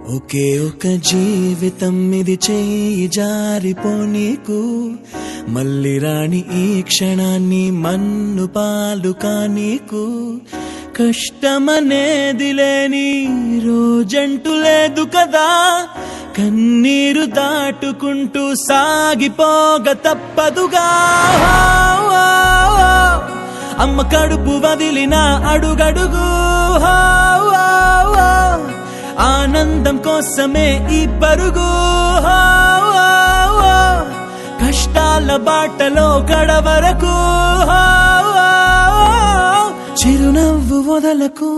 ఒకే ఒక జీవితం ఇది చేయి జారిపోనీకు మళ్ళీ రాణి ఈ క్షణాన్ని మన్ను పాలు కానీకు కష్టమనేది లేని రోజంటూ లేదు కదా కన్నీరు దాటుకుంటూ సాగిపోగ తప్పదుగా అమ్మ కడుపు వదిలిన అడుగడుగు ఆనందం కోసమే ఈ పరుగు కష్టాల బాటలో కడవరకు చిరునవ్వు వదలకు